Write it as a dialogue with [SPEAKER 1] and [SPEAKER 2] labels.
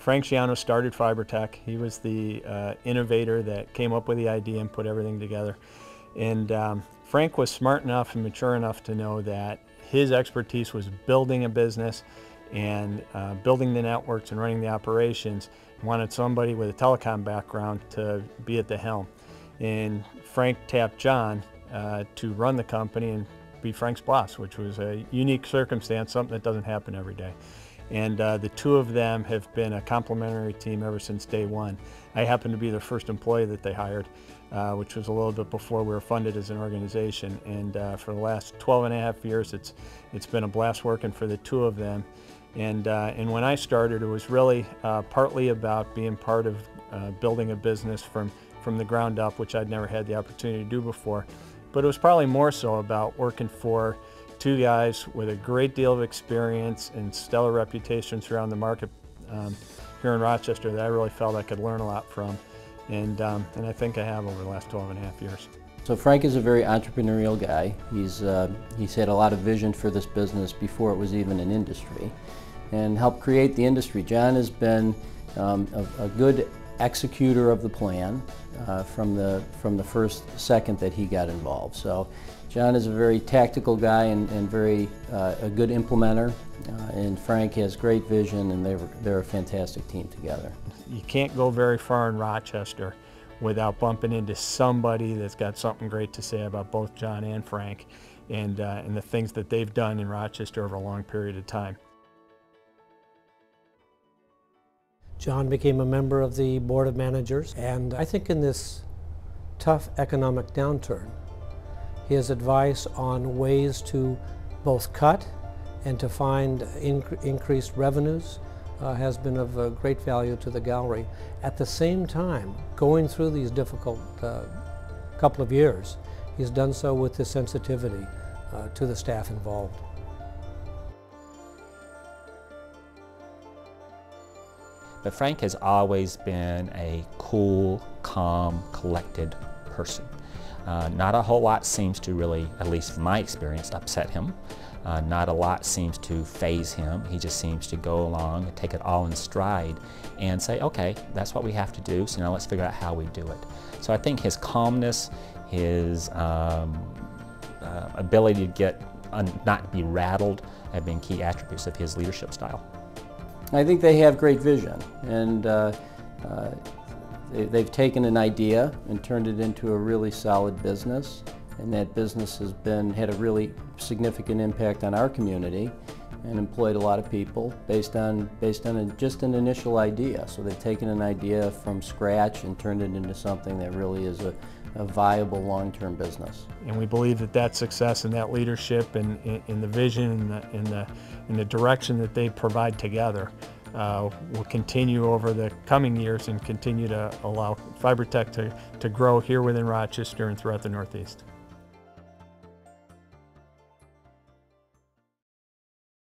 [SPEAKER 1] Frank Giano started Fibertech. He was the innovator that came up with the idea and put everything together. And Frank was smart enough and mature enough to know that his expertise was building a business and building the networks and running the operations. He wanted somebody with a telecom background to be at the helm. And Frank tapped John to run the company and be Frank's boss, which was a unique circumstance, something that doesn't happen every day. And the two of them have been a complementary team ever since day one. I happened to be the first employee that they hired, which was a little bit before we were funded as an organization. And for the last 12 and a half years, it's been a blast working for the two of them. And when I started, it was really partly about being part of building a business from the ground up, which I'd never had the opportunity to do before. But it was probably more so about working for two guys with a great deal of experience and stellar reputations around the market here in Rochester that I really felt I could learn a lot from. And I think I have over the last 12 and a half years.
[SPEAKER 2] So Frank is a very entrepreneurial guy. He's had a lot of vision for this business before it was even an industry and helped create the industry. John has been a good executor of the plan from the first second that he got involved. So John is a very tactical guy and very a good implementer, and Frank has great vision, and they're a fantastic team together.
[SPEAKER 1] You can't go very far in Rochester without bumping into somebody that's got something great to say about both John and Frank and the things that they've done in Rochester over a long period of time.
[SPEAKER 3] John became a member of the Board of Managers, and I think in this tough economic downturn, his advice on ways to both cut and to find increased revenues has been of great value to the gallery. At the same time, going through these difficult couple of years, he's done so with the sensitivity to the staff involved.
[SPEAKER 4] But Frank has always been a cool, calm, collected person. Not a whole lot seems to really, at least from my experience, upset him. Not a lot seems to faze him. He just seems to go along and take it all in stride and say, okay, that's what we have to do, so now let's figure out how we do it. So I think his calmness, his ability to not be rattled have been key attributes of his leadership style.
[SPEAKER 2] I think they have great vision, and they've taken an idea and turned it into a really solid business, and that business has had a really significant impact on our community and employed a lot of people based on just an initial idea. So they've taken an idea from scratch and turned it into something that really is a viable long-term business.
[SPEAKER 1] And we believe that success and that leadership and the vision and the direction that they provide together will continue over the coming years and continue to allow Fibertech to grow here within Rochester and throughout the Northeast.